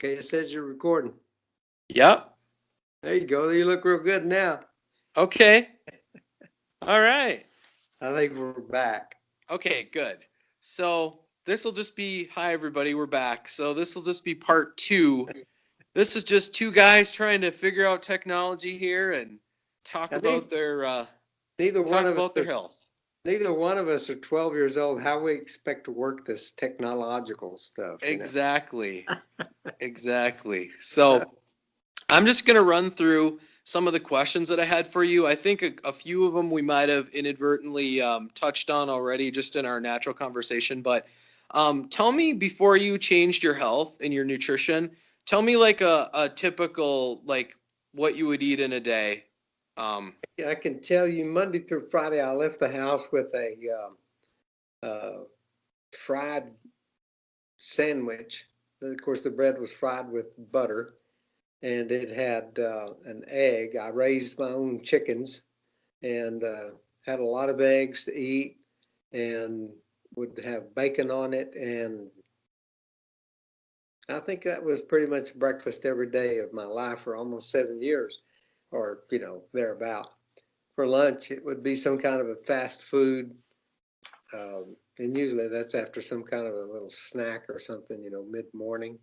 Okay, it says you're recording. Yep. There you go. You look real good now. Okay. All right. I think we're back. Okay, good. So this will just be hi everybody, we're back. So this will just be part two. This is just two guys trying to figure out technology here and talk I about think their neither one of us are, health. neither one of us are 12 years old. How we expect to work this technological stuff, Exactly. Exactly. So I'm just going to run through some of the questions that I had for you. I think a few of them we might have inadvertently touched on already just in our natural conversation. But tell me, before you changed your health and your nutrition, tell me like a typical, like what you would eat in a day. Um, I can tell you Monday through Friday, I left the house with a fried sandwich. Of course, the bread was fried with butter, and it had an egg. I raised my own chickens and had a lot of eggs to eat and would have bacon on it. And I think that was pretty much breakfast every day of my life for almost 7 years, or, thereabout. For lunch, it would be some kind of a fast food. And usually that's after some kind of a little snack or something, mid-morning.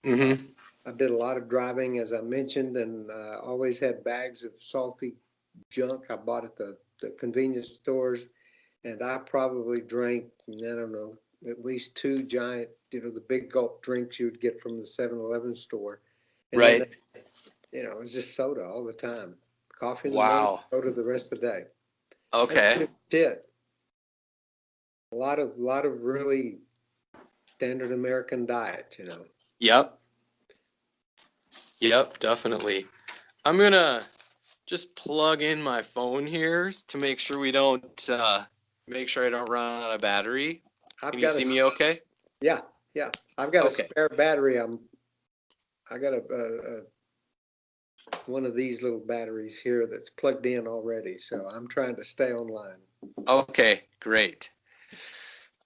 Uh, mm-hmm. I did a lot of driving, as I mentioned, and always had bags of salty junk I bought at the convenience stores. And I probably drank, I don't know, at least two giant, the big gulp drinks you would get from the 7-Eleven store. And then, Right. it was just soda all the time. Coffee in the morning, Wow. soda the rest of the day. That's Okay. pretty much it. A lot of really standard American diet. Yep. Yep. Definitely. I'm gonna just plug in my phone here to make sure we don't make sure I don't run out of battery. I've Can you got see a, me okay? yeah, yeah. I've got a Okay. spare battery. I got one of these little batteries here that's plugged in already. So I'm trying to stay online. Okay, great.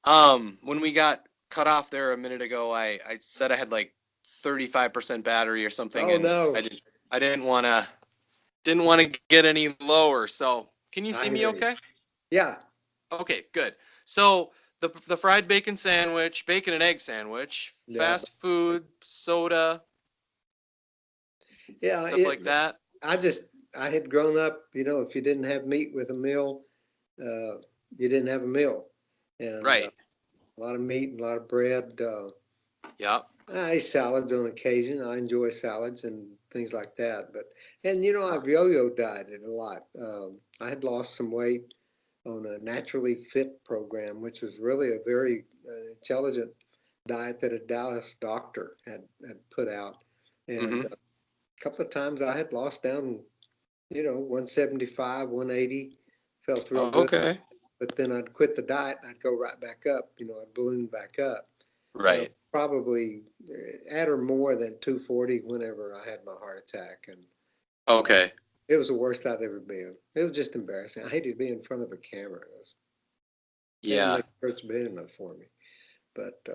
When we got cut off there a minute ago, I said I had like 35% battery or something, Oh and no, I didn't want to get any lower. So can you I see me hear you. okay? Yeah, Okay, good. So the fried bacon sandwich, bacon and egg sandwich, yeah, fast food, soda, yeah. stuff like that. I just, I had grown up, if you didn't have meat with a meal, uh, you didn't have a meal. And Right. a lot of meat and a lot of bread. Yep. I eat salads on occasion. I enjoy salads and things like that. I've yo-yo dieted a lot. I had lost some weight on a Naturally Fit program, which was really a very intelligent diet that a Dallas doctor had put out. And Mm-hmm. a couple of times I had lost down, 175, 180, felt real good. Okay. But then I'd quit the diet and I'd go right back up, I'd balloon back up. Right. Probably at or more than 240 whenever I had my heart attack. And Okay. it was the worst I'd ever been. It was just embarrassing. I hated to be in front of a camera. Yeah. The hurt's been enough for me. But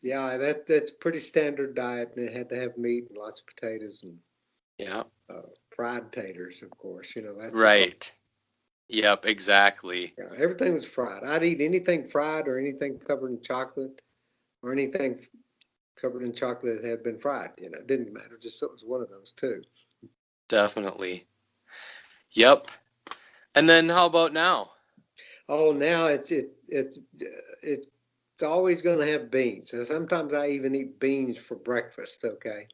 yeah, that's pretty standard diet. And it had to have meat and lots of potatoes and Yeah. fried taters, of course. That's the part. Right. Yep. Exactly. Yeah, everything was fried. I'd eat anything fried or anything covered in chocolate or anything covered in chocolate that had been fried. It didn't matter. Just it was one of those two. Definitely. Yep. And then how about now? Oh, now it's always going to have beans. And sometimes I even eat beans for breakfast. Okay,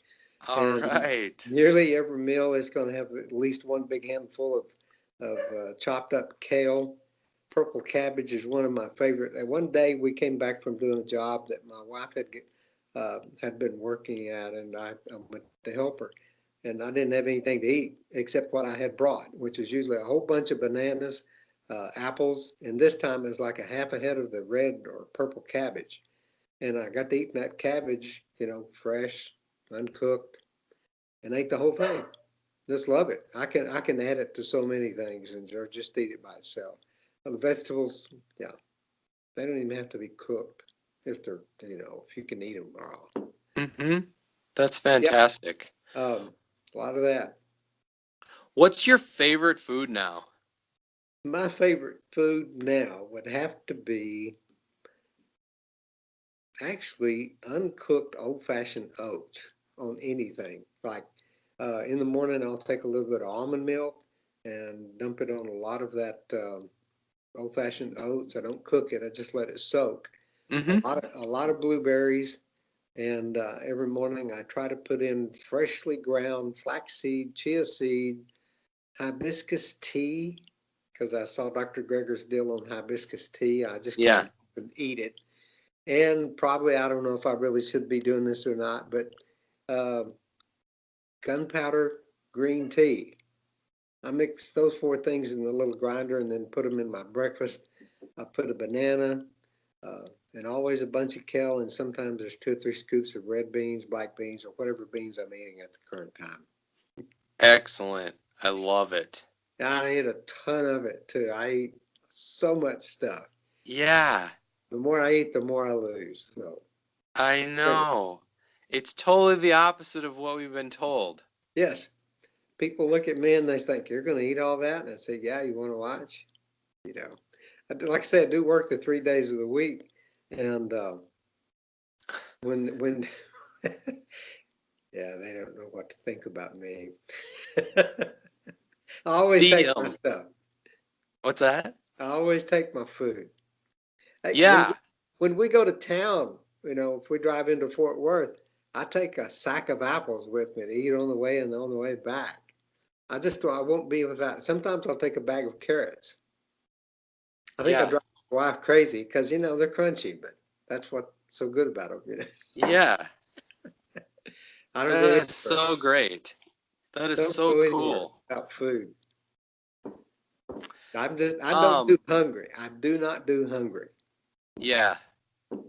All and right. nearly every meal is going to have at least one big handful of chopped up kale. Purple cabbage is one of my favorite. And one day we came back from doing a job that my wife had been working at, and I went to help her, and I didn't have anything to eat except what I had brought, which is usually a whole bunch of bananas, apples, and this time it's like a half a head of the red or purple cabbage, and I got to eat that cabbage, fresh, uncooked, and ate the whole thing. Just love it. I can add it to so many things and or just eat it by itself. The vegetables, yeah, they don't even have to be cooked if they're, if you can eat them raw. Mm-hmm. That's fantastic. A lot of that. What's your favorite food now? My favorite food now would have to be actually uncooked old-fashioned oats on anything. Like in the morning, I'll take a little bit of almond milk and dump it on a lot of that old-fashioned oats. I don't cook it; I just let it soak. Mm-hmm. A lot of blueberries, and every morning I try to put in freshly ground flaxseed, chia seed, hibiscus tea, because I saw Dr. Greger's deal on hibiscus tea. I just Yeah. couldn't eat it. And probably, I don't know if I really should be doing this or not, but uh, gunpowder green tea. I mix those four things in the little grinder and then put them in my breakfast. I put a banana and always a bunch of kale, and sometimes there's 2 or 3 scoops of red beans, black beans, or whatever beans I'm eating at the current time. Excellent. I love it. I eat a ton of it too. I eat so much stuff. Yeah, The more I eat, the more I lose. So, I know. It's totally the opposite of what we've been told. yes, people look at me and they think, "You're going to eat all that?" And I say, "Yeah, you want to watch?" You know, like I said, I do work the 3 days of the week, and when yeah, they don't know what to think about me. I always The take my stuff. what's that? I always take my food. Hey, Yeah. when we go to town, if we drive into Fort Worth, I take a sack of apples with me to eat on the way and on the way back. I won't be without. Sometimes I'll take a bag of carrots. I think I Yeah. drive my wife crazy because they're crunchy, but that's what's so good about them. Yeah. I don't go That is anywhere. so great. That is Don't so go anywhere cool. without food. I don't do Um, hungry. I do not do hungry. yeah.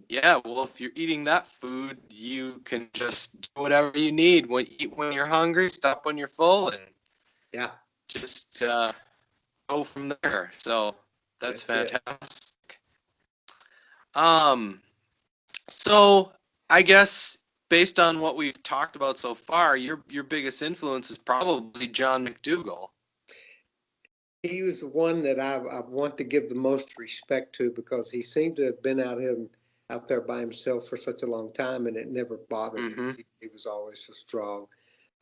Yeah, well, if you're eating that food, you can just do whatever you need. Eat when you're hungry, stop when you're full, and Yeah, just go from there. So that's that's it. fantastic. Um, so I guess based on what we've talked about so far, your biggest influence is probably John McDougall. He was the one that I want to give the most respect to because he seemed to have been out there by himself for such a long time, and it never bothered him. Mm-hmm. He was always so strong.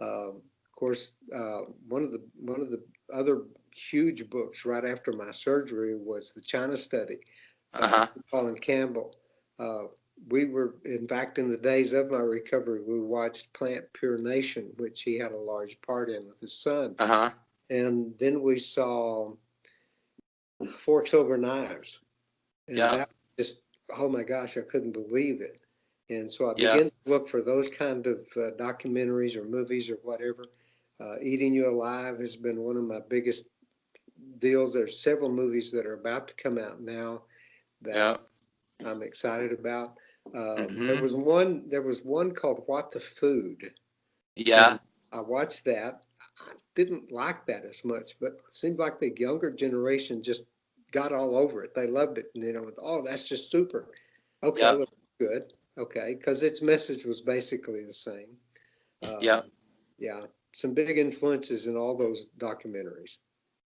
Of course, one of the other huge books right after my surgery was the China Study by Uh-huh. Colin Campbell. Uh, we were, in fact, in the days of my recovery, we watched Plant Pure Nation, which he had a large part in with his son. Uh-huh. And then we saw Forks Over Knives. And Yeah. that just, oh my gosh, I couldn't believe it. And so I Yeah. began to look for those kind of documentaries or movies or whatever. Eating You Alive has been one of my biggest deals. There's several movies that are about to come out now that Yeah. I'm excited about. Mm-hmm. There was one called What the Food, Yeah. and I watched that. I didn't like that as much, but it seemed like the younger generation just got all over it. They loved it, and oh, that's just super. Okay, Yeah. well, good. Okay, because its message was basically the same. Yeah. Yeah, some big influences in all those documentaries.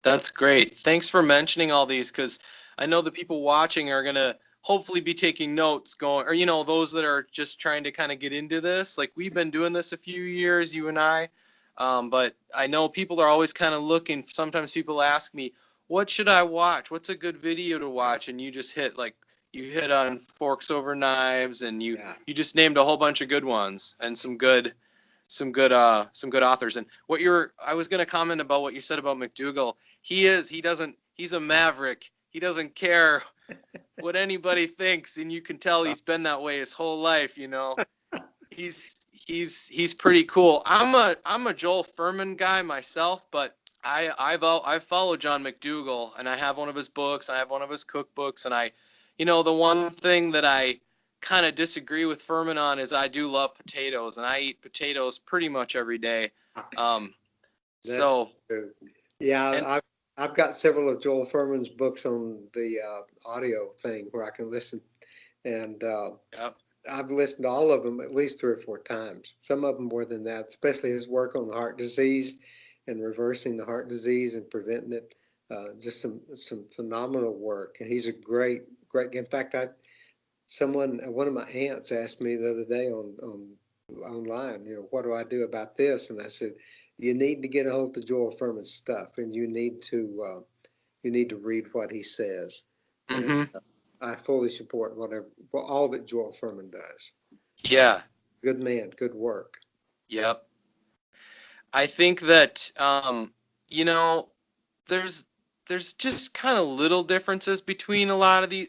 That's great. Thanks for mentioning all these because I know the people watching are gonna hopefully be taking notes going, or those that are just trying to kind of get into this. Like we've been doing this a few years, you and I. But I know people are always kind of looking. Sometimes people ask me, what should I watch? What's a good video to watch? And you just you hit on Forks Over Knives and Yeah, you just named a whole bunch of good ones and some good authors. And I was going to comment about what you said about McDougall. He's a maverick. He doesn't care what anybody thinks, and you can tell he's been that way his whole life. He's pretty cool. I'm a Joel Furman guy myself, but I've followed John McDougall, and I have one of his books. I have one of his cookbooks, and the one thing that I kind of disagree with Furman on is I do love potatoes, and I eat potatoes pretty much every day. Um, that's so true. Yeah, and I've got several of Joel Furman's books on the audio thing where I can listen, and yeah, I've listened to all of them at least 3 or 4 times, some of them more than that, especially his work on the heart disease and reversing the heart disease and preventing it. Just some phenomenal work. And he's a great, in fact, one of my aunts asked me the other day online, what do I do about this? And I said, you need to get a hold of Joel Furman's stuff, and you need to read what he says. And Mm-hmm. I fully support all that Joel Furman does. Yeah. Good man, good work. Yep. I think that you know, there's just kind of little differences between a lot of these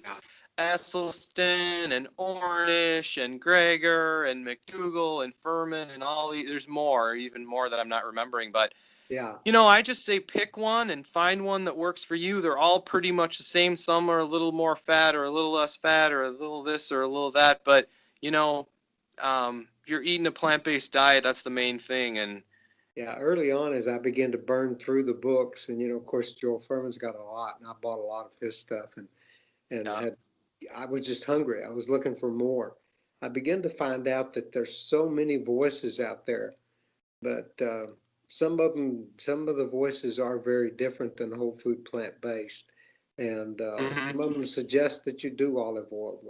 Esselstyn and Ornish and Gregor and McDougall and Furman and all these. There's even more that I'm not remembering. But, Yeah, I just say pick one and find one that works for you. They're all pretty much the same. Some are a little more fat or a little less fat or a little this or a little that. But, you're eating a plant-based diet. That's the main thing. And yeah. Early on, as I began to burn through the books, and of course, Joel Furman's got a lot, and I bought a lot of his stuff, and uh, I was just hungry. I was looking for more. I began to find out that there's so many voices out there, but some of the voices are very different than whole food plant based, and some of mhm. them suggest that you do olive oil.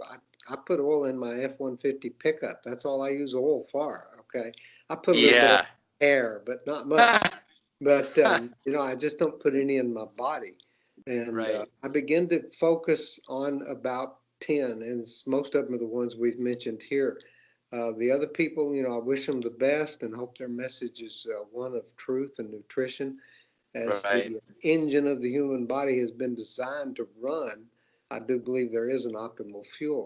I put oil in my F-150 pickup. That's all I use oil for. Okay, I put a little bit of Yeah. air, but not much. But I just don't put any in my body. And Right. I begin to focus on about 10, and most of them are the ones we've mentioned here. The other people, I wish them the best and hope their message is one of truth and nutrition. As Right. the engine of the human body has been designed to run, I do believe there is an optimal fuel.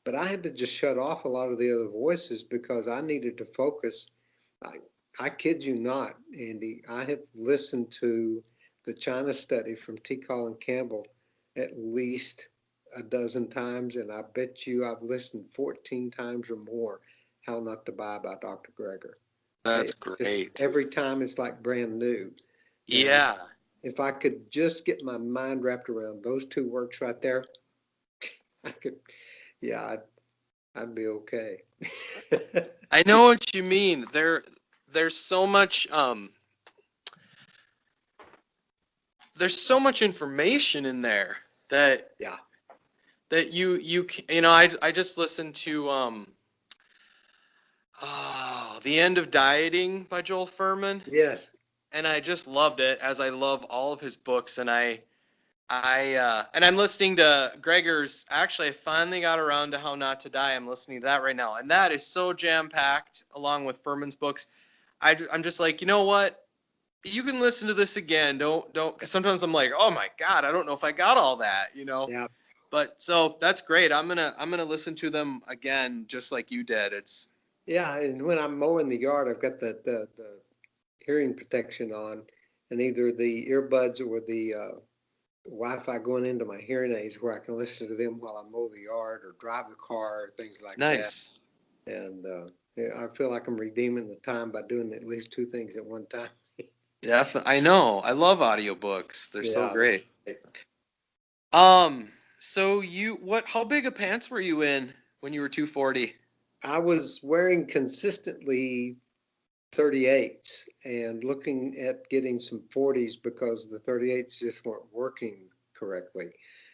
But I had to just shut off a lot of the other voices because I needed to focus. I, I kid you not, Andy. I have listened to the China study from T. Colin Campbell at least a dozen times, and I bet you I've listened 14 times or more. How Not to Buy by Dr. Greger. That's It just great. every time it's like brand new. And Yeah. if I could just get my mind wrapped around those two works right there, I could, yeah, I'd be okay. I know what you mean. There's so much there's so much information in there that Yeah. I just listened to The End of Dieting by Joel Furman, Yes. and I just loved it, as I love all of his books. And I'm listening to Gregor's. Actually, I finally got around to How Not to Die. I'm listening to that right now, and that is so jam packed along with Furman's books. I'm just like, you know what? You can listen to this again. Don't. Because sometimes I'm like, oh my god, I don't know if I got all that. Yeah. But so that's great. I'm gonna listen to them again, just like you did. It's Yeah. And when I'm mowing the yard, I've got the hearing protection on, and either the earbuds or the Wi-Fi going into my hearing aids where I can listen to them while I mow the yard or drive the car or things like that. nice. And yeah, I feel like I'm redeeming the time by doing at least two things at one time. Definitely. I know. I love audiobooks. They're so Yeah. great. So how big of pants were you in when you were 240? I was wearing consistently 38s and looking at getting some 40s because the 38s just weren't working correctly.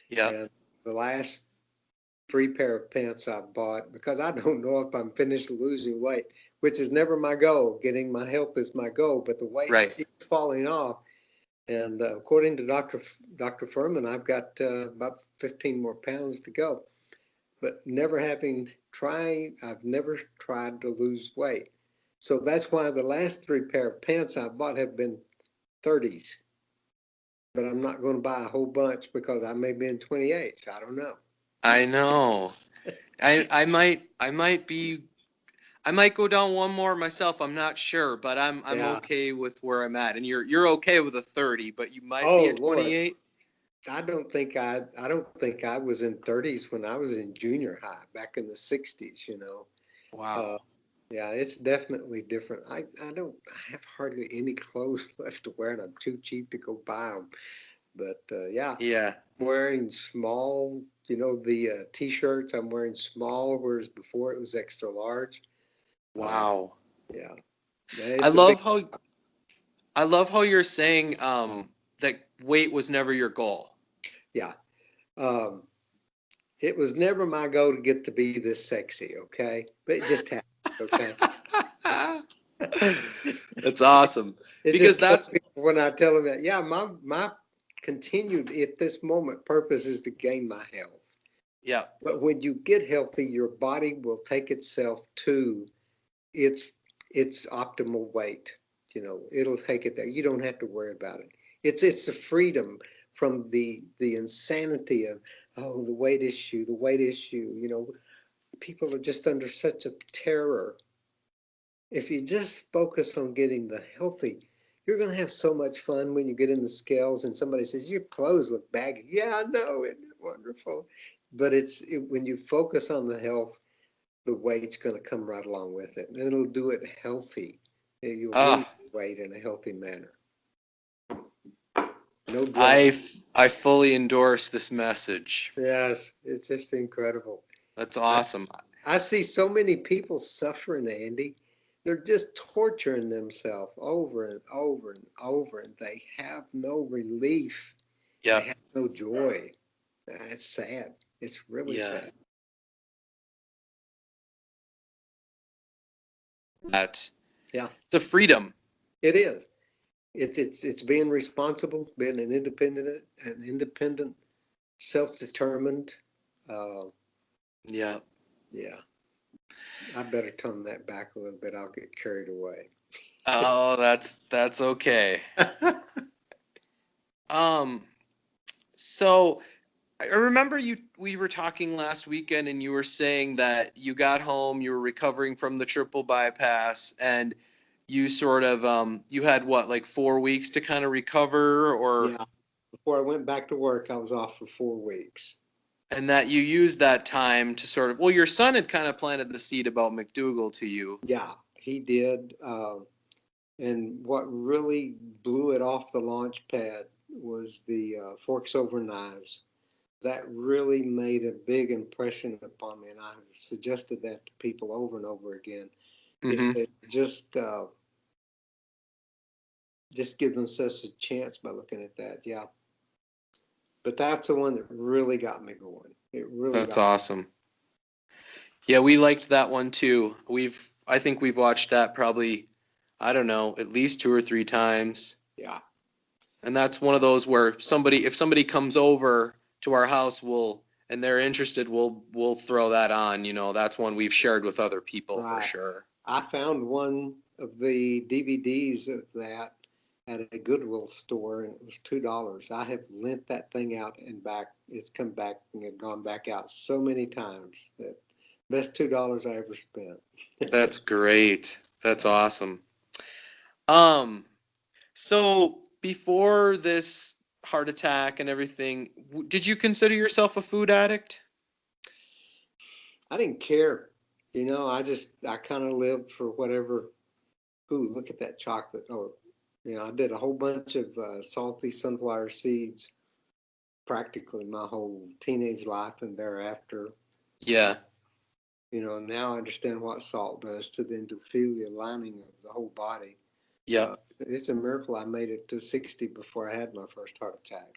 Yep. And the last 3 pair of pants I bought, because I don't know if I'm finished losing weight, which is never my goal. Getting my health is my goal, but the weight Right. keeps falling off. And according to Dr. Furman, I've got about 15 more pounds to go. But I've never tried to lose weight. So that's why the last 3 pair of pants I bought have been 30s. But I'm not going to buy a whole bunch because I may be in 28s. I don't know. I know. I might go down one more myself. I'm not sure, but I'm Yeah. okay with where I'm at. And you're okay with a 30, but you might be Oh a Lord. 28. I don't think I was in 30s when I was in junior high back in the 60s. Uh, Wow. yeah, it's definitely different. I have hardly any clothes left to wear and I'm too cheap to go buy them. But yeah, Yeah. I'm wearing small, the t-shirts, I'm wearing small, whereas before it was extra large. Uh, Wow. yeah, I it's a big, love how I love how you're saying that weight was never your goal. yeah. Um, it was never my goal to get to be this sexy, okay? But it just happened, okay? That's awesome. It Because just kills that's people when I tell them that, yeah, my continued at this moment purpose is to gain my health. yeah. But when you get healthy, your body will take itself to its its optimal weight. It'll take it there. You don't have to worry about it. It's a freedom from the insanity of, oh, the weight issue, the weight issue. People are just under such a terror. If you just focus on getting the healthy, you're going to have so much fun when you get in the scales and somebody says, your clothes look baggy. Yeah, I know, isn't it wonderful? But when you focus on the health, the weight's going to come right along with it. And it'll do it healthy. You'll lose Ah, weight in a healthy manner. No drugs. I fully endorse this message. Yes, it's just incredible. That's I, awesome. I see so many people suffering, Andy. They're just torturing themselves over and over and over, and they have no relief. They Yep. have no joy. It's sad. It's really Yeah. sad. That Yeah, the freedom. it is. It's being responsible, being an independent, self-determined. Uh, Yeah. yeah, I better tone that back a little bit. I'll get carried away. Oh, that's okay. Um, so I remember we were talking last weekend and you were saying that you got home, you were recovering from the triple bypass and you sort of you had what, like 4 weeks to kind of recover or Yeah, before I went back to work, I was off for 4 weeks. and that you used that time to sort of well, your son had kind of planted the seed about McDougal to you. Yeah, he did. And what really blew it off the launch pad was the forks over knives. That really made a big impression upon me, and I've suggested that to people over and over again. If Mm-hmm. they just give themselves a chance by looking at that, yeah. But that's the one that really got me going. It really That's got me. awesome. Yeah, we liked that one too. I think we've watched that probably, I don't know, at least 2 or 3 times. Yeah, And that's one of those where if somebody comes over to our house, and they're interested, we'll throw that on. That's one we've shared with other people for right. sure. I found one of the DVDs of that at a Goodwill store, and it was $2. I have lent that thing out and back. It's come back and gone back out so many times. That best $2 I ever spent. That's great. That's awesome. Um, so before this heart attack and everything, did you consider yourself a food addict? I didn't care. I kind of lived for whatever. Ooh, look at that chocolate. Oh, I did a whole bunch of salty sunflower seeds practically my whole teenage life and thereafter. Yeah. Now I understand what salt does to the endothelial lining of the whole body. Yep. It's a miracle I made it to 60 before I had my first heart attack.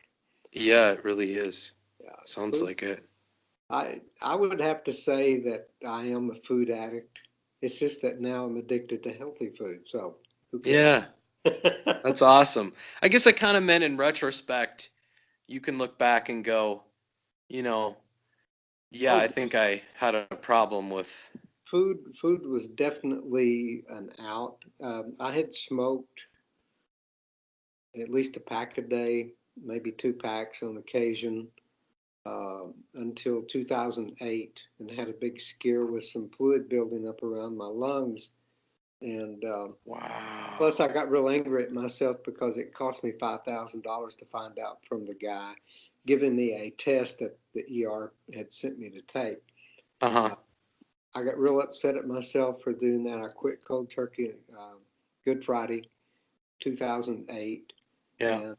Yeah, it really is. Yeah, Sounds food. like it. I would have to say that I am a food addict. It's just that now I'm addicted to healthy food. So who cares? Yeah, that's awesome. I guess I kind of meant in retrospect, you can look back and go, you know, yeah, Oh, I think I had a problem with. food was definitely an out. I had smoked at least a pack a day, maybe 2 packs on occasion, until 2008, and had a big scare with some fluid building up around my lungs. And plus, I Wow. got real angry at myself because it cost me $5,000 to find out from the guy, giving me a test that the ER had sent me to take. Uh-huh. Uh, I got real upset at myself for doing that. I quit cold turkey Good Friday, 2008, Yeah. and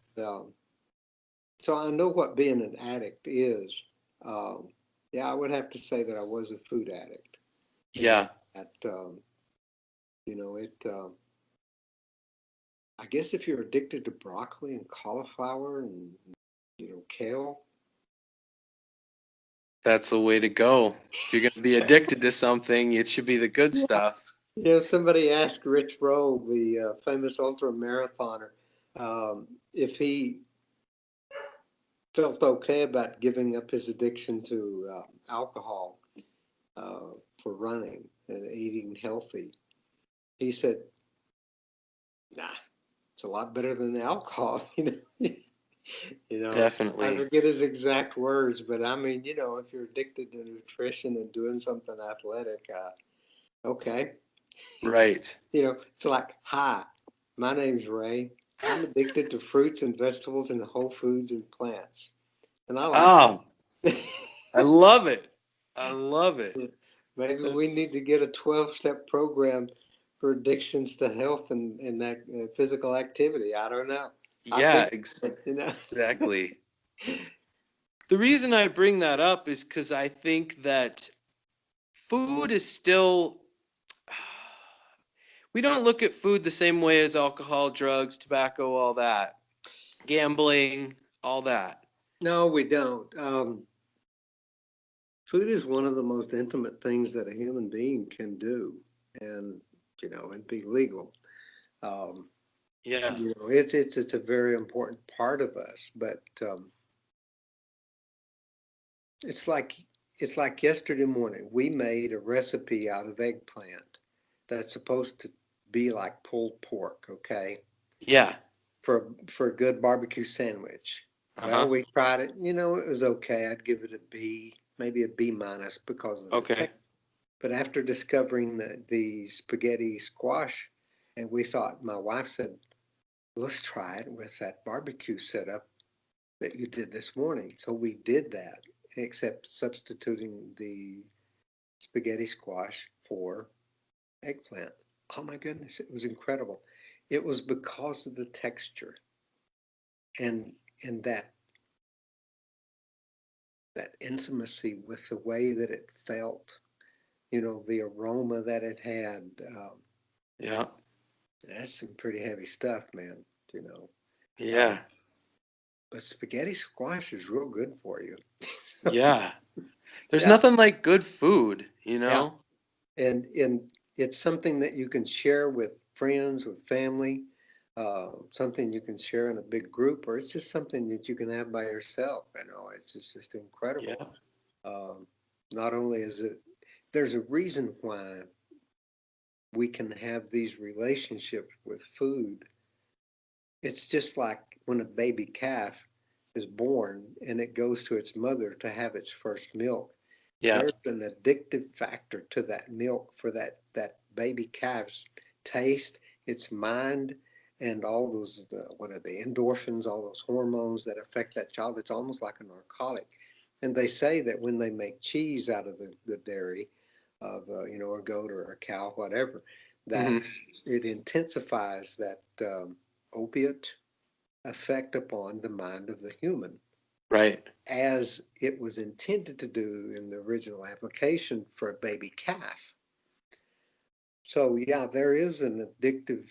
So I know what being an addict is. Um, yeah, I would have to say that I was a food addict. And Yeah, that, it, I guess if you're addicted to broccoli and cauliflower and, kale. that's the way to go. If you're going to be addicted to something, it should be the good stuff. Somebody asked Rich Roll, the famous ultra marathoner, if he felt okay about giving up his addiction to alcohol for running and eating healthy. He said, "Nah, it's a lot better than the alcohol." I Definitely. forget his exact words, but I mean, if you're addicted to nutrition and doing something athletic, okay. Right. It's like, hi, my name's Ray. I'm addicted to fruits and vegetables and whole foods and plants. And I like Oh, that. I love it. I love it. Maybe we That's, need to get a 12-step program for addictions to health and that physical activity. I don't know. I yeah, think, you know. exactly. The reason I bring that up is because I think that food is still, we don't look at food the same way as alcohol, drugs, tobacco, all that, gambling, all that. No, we don't. Food is one of the most intimate things that a human being can do, and and be legal. Um, Yeah. it's a very important part of us, but it's like it's like yesterday morning we made a recipe out of eggplant that's supposed to be like pulled pork, okay, Yeah. for a good barbecue sandwich. Well, Uh-huh. we tried it. It was okay. I'd give it a B, maybe a B minus because of the Okay. text. But after discovering the spaghetti squash, and we thought, my wife said, let's try it with that barbecue setup that you did this morning. So we did that, except substituting the spaghetti squash for eggplant. Oh my goodness, it was incredible. It was because of the texture and that intimacy with the way that it felt, the aroma that it had. Yeah. That's some pretty heavy stuff, man. You know, uh, Yeah. but spaghetti squash is real good for you. So, Yeah. There's yeah, nothing like good food, you yeah, know? and it's something that you can share with friends, with family, something you can share in a big group, or it's just something that you can have by yourself. It's just incredible. Yeah. Um, Not only is it, there's a reason why we can have these relationships with food. It's just like when a baby calf is born and it goes to its mother to have its first milk. Yeah. There's an addictive factor to that milk for that baby calf's taste, its mind, and all those what are the endorphins, all those hormones that affect that child. It's almost like a narcotic. And they say that when they make cheese out of the dairy of a goat or a cow, whatever, that Hmm. it intensifies that opiate effect upon the mind of the human, Right. as it was intended to do in the original application for a baby calf. So, yeah, there is an addictive,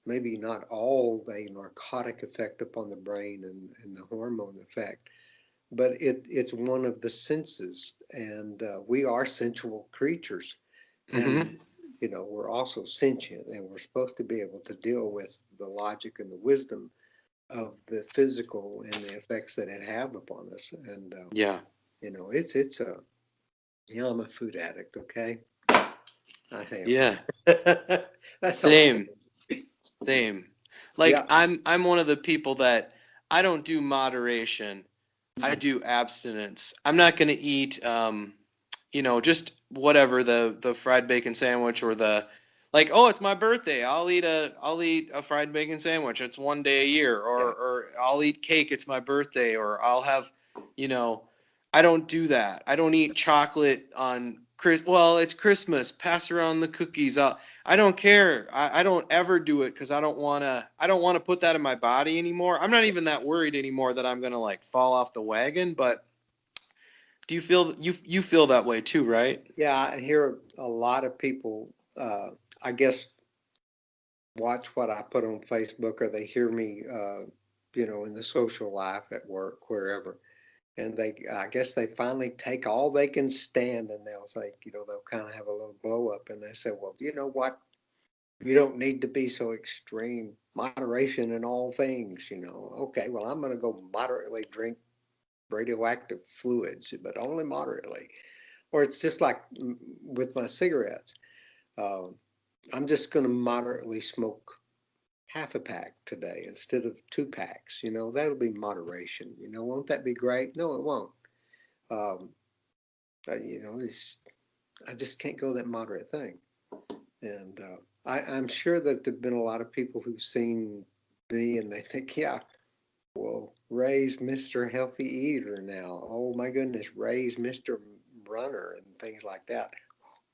maybe not all a narcotic effect upon the brain and the hormone effect, but it's one of the senses. And we are sensual creatures. And, Hmm. we're also sentient and we're supposed to be able to deal with the logic and the wisdom of the physical and the effects that it have upon us. And Yeah. it's a I'm a food addict. Okay, I Yeah. am. That's all I Same. can. Same. Like Yeah. I'm one of the people that I don't do moderation. I Mm. do abstinence. I'm not going to eat just whatever the fried bacon sandwich or the like, oh, it's my birthday. I'll eat a fried bacon sandwich. It's one day a year, Yeah. or I'll eat cake. It's my birthday, or I'll have, you know, I don't do that. I don't eat chocolate on well, it's Christmas. Pass around the cookies. I don't care. I don't ever do it because I don't want to put that in my body anymore. I'm not even that worried anymore that I'm going to like fall off the wagon. But do you feel you feel that way too, right? Yeah, I hear a lot of people, I guess, watch what I put on Facebook, or they hear me, in the social life at work, wherever. And I guess they finally take all they can stand, and they'll say, they'll kind of have a little blow up, and they say, well, you know what? You don't need to be so extreme. Moderation in all things. Okay, well, I'm going to go moderately drink radioactive fluids, but only moderately. Or it's just like with my cigarettes. Um, I'm just going to moderately smoke half a pack today instead of 2 packs. That'll be moderation. Won't that be great? No, it won't. Um, I just can't go that moderate thing. And I'm sure that there've been a lot of people who've seen me and they think, yeah, well, Ray's Mr. Healthy Eater now. Oh my goodness, Ray's Mr. Runner and things like that.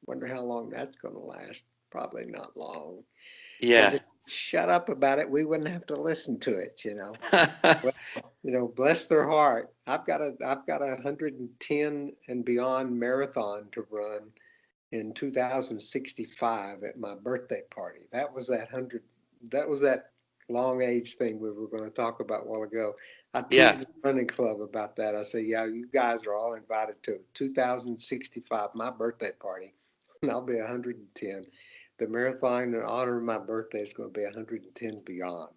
Wonder how long that's going to last. Probably not long. Because Yeah. if you shut up about it, we wouldn't have to listen to it. Well, bless their heart. I've got 110 and beyond marathon to run in 2065 at my birthday party. That was that long age thing we were going to talk about a while ago. I Yeah. teased the running club about that. I say, yeah, you guys are all invited to 2065, my birthday party, and I'll be 110. The marathon in honor of my birthday is going to be 110 beyond.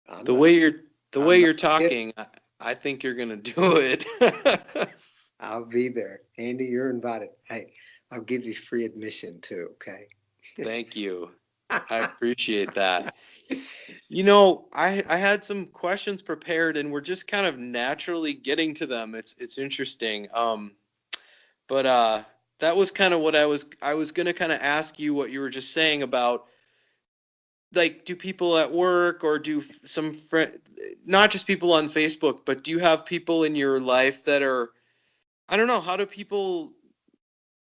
I'm The not, way you're the way I'm not you're kidding. talking, I think you're gonna do it. I'll be there. Andy, you're invited. Hey, I'll give you free admission too, okay? Thank you. I appreciate that. I had some questions prepared and we're just kind of naturally getting to them. It's interesting. But that was kind of what I was gonna kind of ask you what you were just saying about like do people at work or do some friend not just people on Facebook, but do you have people in your life that are I don't know, how do people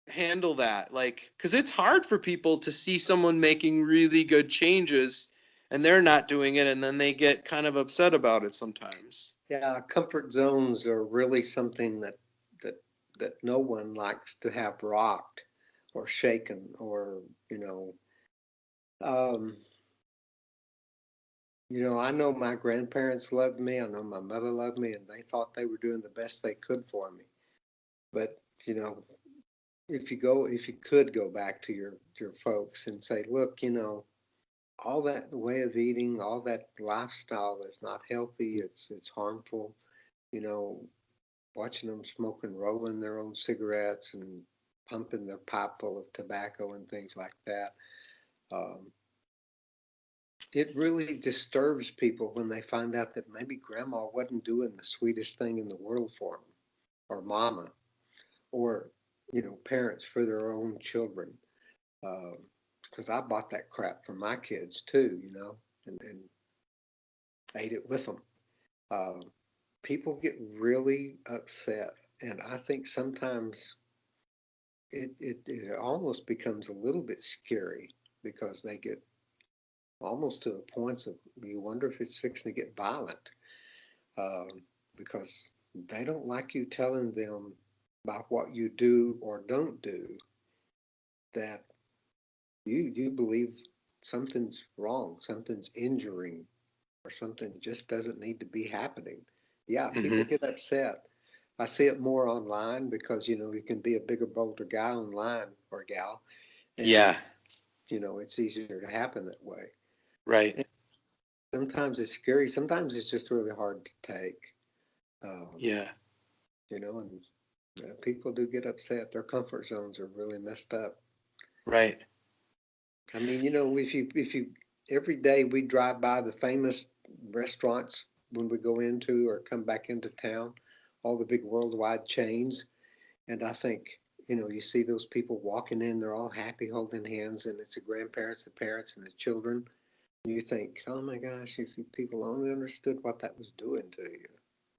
handle that? Like, because it's hard for people to see someone making really good changes and they're not doing it, and then they get kind of upset about it sometimes. Yeah, comfort zones are really something that that no one likes to have rocked or shaken or um, I know my grandparents loved me. I know my mother loved me, and they thought they were doing the best they could for me. But you know, if you could go back to your folks and say, look, all that way of eating, all that lifestyle is not healthy. It's harmful. You know, watching them smoking, rolling their own cigarettes and pumping their pipe full of tobacco and things like that. Um, it really disturbs people when they find out that maybe grandma wasn't doing the sweetest thing in the world for them, or mama, or parents for their own children. Because I bought that crap for my kids too, and ate it with them. Uh, People get really upset, and I think sometimes it almost becomes a little bit scary because they get almost to the points of you wonder if it's fixing to get violent, um, because they don't like you telling them about what you do or don't do, that you believe something's wrong, something's injuring, or something just doesn't need to be happening. Yeah, people Hmm. get upset. I see it more online because you can be a bigger, bolder guy online or gal, and Yeah, it's easier to happen that way. right. And sometimes it's scary. Sometimes it's just really hard to take. Um, Yeah, and people do get upset. Their comfort zones are really messed up. right. I mean, if you every day we drive by the famous restaurants when we go into or come back into town, all the big worldwide chains, and I think, you see those people walking in, they're all happy holding hands, and it's the grandparents, the parents, and the children. And you think, oh my gosh, if you people only understood what that was doing to you,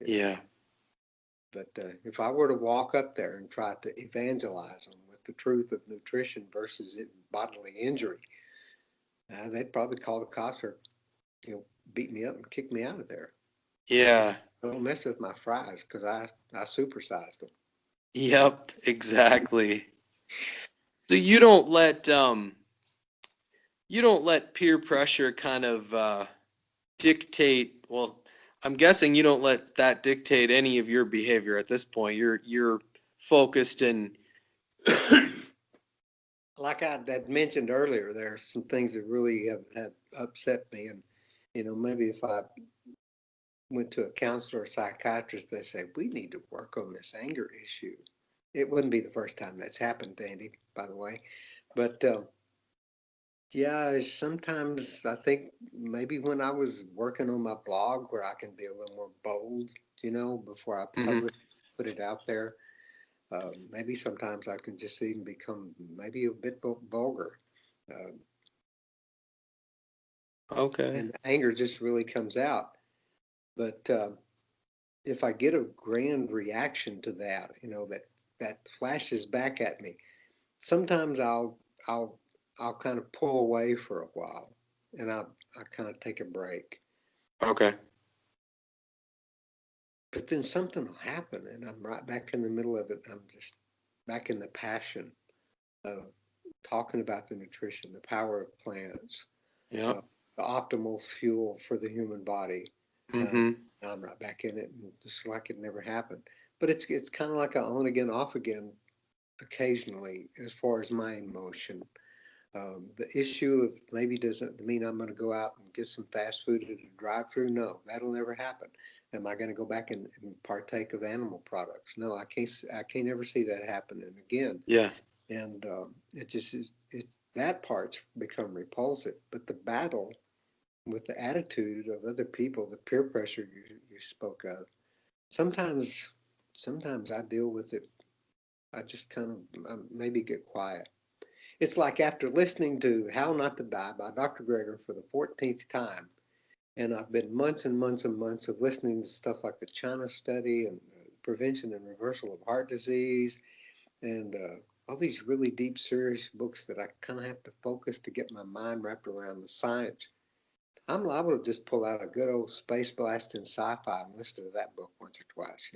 you know. Yeah. But if I were to walk up there and try to evangelize them with the truth of nutrition versus bodily injury, they'd probably call the cops or, beat me up and kick me out of there. Yeah. Don't mess with my fries because I supersized them. Yep, exactly. So you don't let peer pressure kind of dictate, well, I'm guessing you don't let that dictate any of your behavior at this point. You're focused and Like I had mentioned earlier, there are some things that really have upset me. And, maybe if I went to a counselor or psychiatrist, they say, we need to work on this anger issue. It wouldn't be the first time that's happened, Andy, by the way. But yeah, sometimes I think maybe when I was working on my blog where I can be a little more bold, before I Mhm. put it out there, maybe sometimes I can just even become maybe a bit vulgar. Uh, Okay. and the anger just really comes out. But if I get a grand reaction to that, that flashes back at me, sometimes I'll I'll kind of pull away for a while, and I kind of take a break. Okay. But then something will happen, and I'm right back in the middle of it. I'm just back in the passion of talking about the nutrition, the power of plants, uh, Yep. the optimal fuel for the human body. Uh, Mhm. I'm right back in it, and just like it never happened. But it's kind of like a on again, off again, occasionally, as far as my emotion. The issue of maybe doesn't mean I'm going to go out and get some fast food at a drive-through. No, that'll never happen. Am I going to go back and partake of animal products? No, I can't. I can't ever see that happening again. Yeah. And it just is. That part's become repulsive. But the battle with the attitude of other people, the peer pressure you spoke of, sometimes sometimes I deal with it. I just kind of maybe get quiet. It's like after listening to How Not to Die by Dr. Greger for the 14th time, and I've been months and months and months of listening to stuff like the China study and prevention and reversal of heart disease and all these really deep, serious books that I kind of have to focus to get my mind wrapped around the science. I'm liable to just pull out a good old space blast in sci-fi and listen to that book once or twice,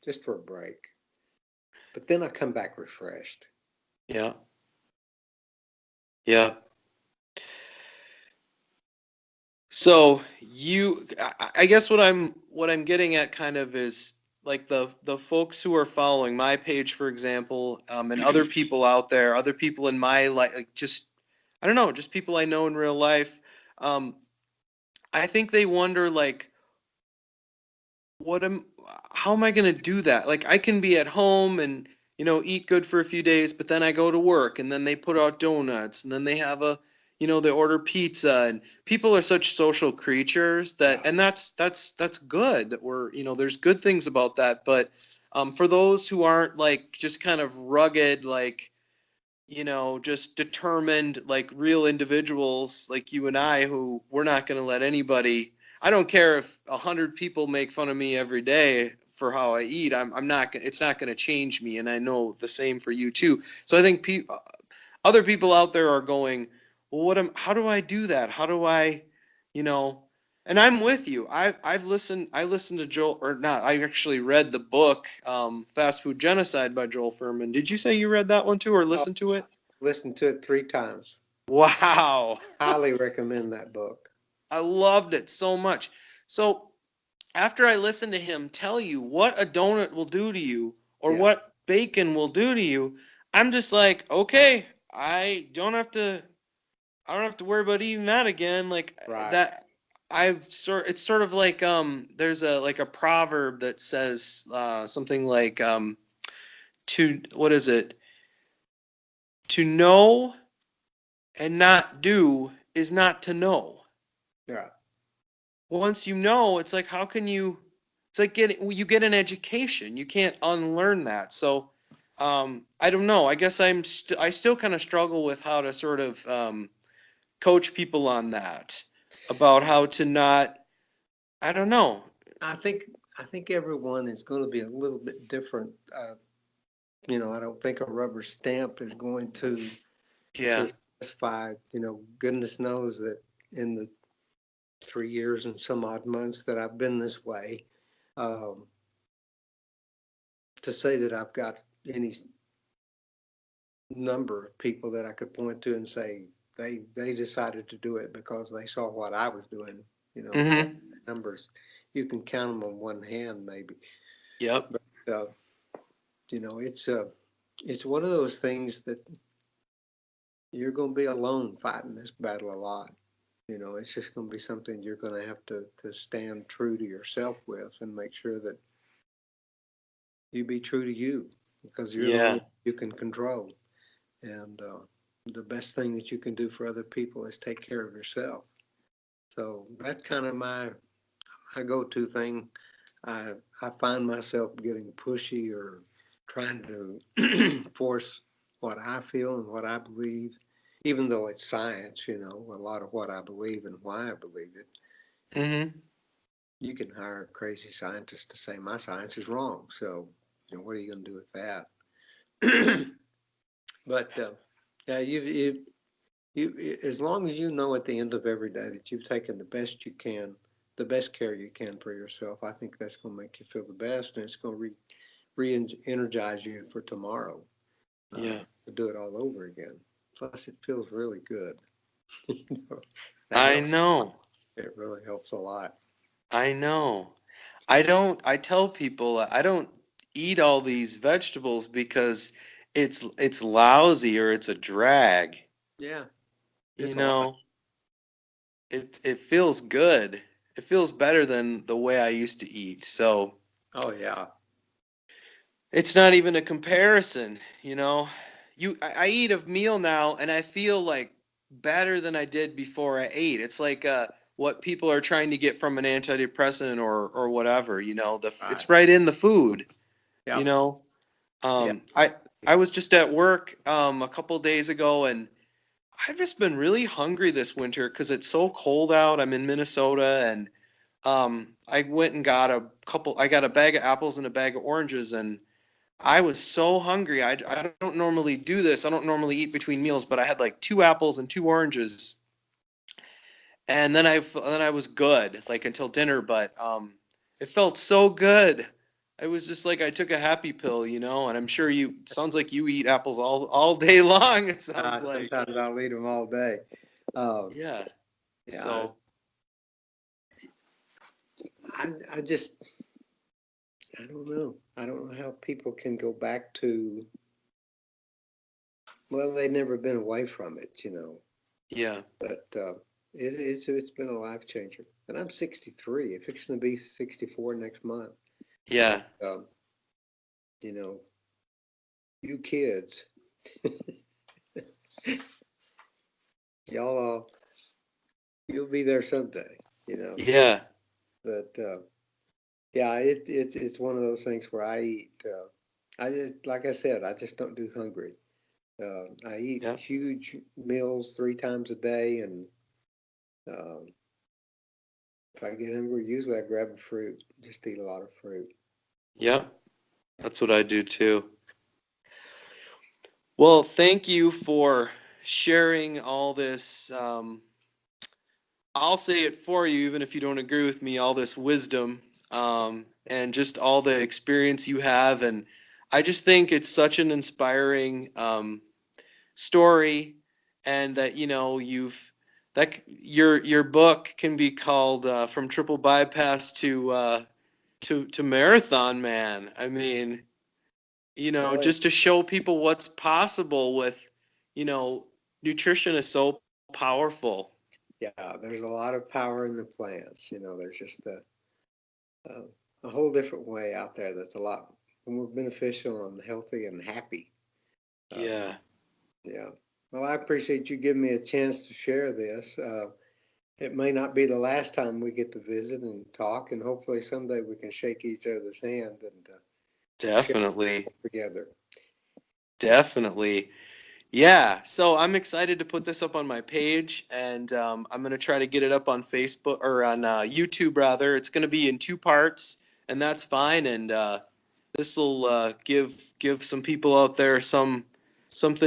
just for a break. But then I come back refreshed. Yeah. Yeah. So I guess what I'm getting at kind of is like the folks who are following my page, for example, and other people out there, other people in my life, like just I don't know, just people I know in real life. Um, I think they wonder like, what am, how am I gonna do that? Like I can be at home and eat good for a few days, but then I go to work and then they put out donuts and then they have they order pizza, and people are such social creatures that, Yeah. and that's good that there's good things about that, but for those who aren't like just kind of rugged, like just determined, like real individuals like you and I, who we're not going to let anybody. I don't care if 100 people make fun of me every day for how I eat. I'm not. It's not going to change me, and I know the same for you too. So I think other people out there are going, well, how do I do that? How do I, you know? And I'm with you. I've listened. I listened to Joel, or not. I actually read the book, Fast Food Genocide by Joel Furman. Did you say you read that one too, or Oh, listened to it? listened to it 3 times. Wow. Highly recommend that book. I loved it so much. So after I listened to him tell you what a donut will do to you or Yeah, what bacon will do to you, I'm just like, okay, I don't have to worry about eating that again. Like right. that it's sort of like there's a proverb that says something like to what is it? To know and not do is not to know. Yeah. Once you know, it's like how can you, it's like you get an education. You can't unlearn that. So I don't know. I guess I still kind of struggle with how to sort of coach people on that, about how to not, I don't know. I think I think everyone is going to be a little bit different. You know, I don't think a rubber stamp is going Yeah. to satisfy, goodness knows that in the 3 years and some odd months that I've been this way, um, to say that I've got any number of people that I could point to and say they decided to do it because they saw what I was doing, that Mm-hmm. numbers, you can count them on one hand maybe. Yep. But it's one of those things that you're going to be alone fighting this battle a lot. It's just going to be something you're going to have to stand true to yourself with and make sure that you be true to you because you're the only Yeah. one you can control. And the best thing that you can do for other people is take care of yourself. So that's kind of my go-to thing. I find myself getting pushy or trying to force what I feel and what I believe, even though it's science, a lot of what I believe and why I believe it. Mm-hmm. You can hire a crazy scientist to say my science is wrong. So, what are you going to do with that? But yeah, as long as you know at the end of every day that you've taken the best you can, the best care you can for yourself, I think that's going to make you feel the best, and it's going to re-energize you for tomorrow, Yeah. to do it all over again. Plus, it feels really good. You know, that I helps. know. It really helps a lot. I know. I tell people I don't eat all these vegetables because it's lousy or it's a drag. Yeah, You it's a lot. know, it feels good. It feels better than the way I used to eat. So Oh yeah, it's not even a comparison, you know. I eat a meal now and I feel like better than I did before I ate. It's like what people are trying to get from an antidepressant or whatever, right. it's right in the food, you Yep. know. Yeah. Um, I I was just at work a couple days ago and I've just been really hungry this winter because it's so cold out. I'm in Minnesota and I went and got I got a bag of apples and a bag of oranges and I was so hungry. I don't normally do this. I don't normally eat between meals, but I had like two apples and two oranges. And then I was good like until dinner, but it felt so good. It was just like I took a happy pill, and I'm sure sounds like you eat apples all day long, it sounds like. Sometimes I'll eat them all day. Um, Yeah. yeah, So, I just I don't know. I don't know how people can go back to, well, they've never been away from it. yeah. But it's been a life changer. And I'm 63. I'm fixing to be 64 next month. Yeah. Um, you know, you kids, y'all, you'll be there someday. Yeah. But yeah, it's one of those things where I eat. I just, like I said, I just don't do hungry. I eat Yeah. huge meals 3 times a day, and um, if I get hungry, usually I grab a fruit. Just eat a lot of fruit. Yeah. That's what I do too. Well, thank you for sharing all this. I'll say it for you, even if you don't agree with me, all this wisdom and just all the experience you have. And I just think it's such an inspiring story, and that your book can be called "From Triple Bypass to Marathon Man." I mean, Really? just to show people what's possible with, you know, nutrition is so powerful. Yeah, there's a lot of power in the plants. There's just a, a whole different way out there that's a lot more beneficial and healthy and happy. Uh, Yeah. yeah. Well, I appreciate you giving me a chance to share this. It may not be the last time we get to visit and talk, and hopefully someday we can shake each other's hand and share Definitely. together. Definitely. Yeah. So I'm excited to put this up on my page, and I'm going to try to get it up on Facebook or on YouTube, rather. It's going to be in two parts. and that's fine. And this will give some people out there something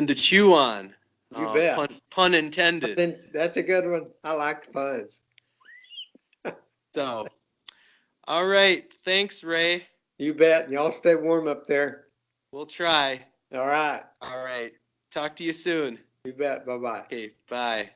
to chew on. You bet. Pun intended. Then that's a good one. I like puns. So, all right. Thanks, Ray. You bet. Y'all stay warm up there. We'll try. All right. All right. Talk to you soon. You bet. Bye-bye. Okay. Bye.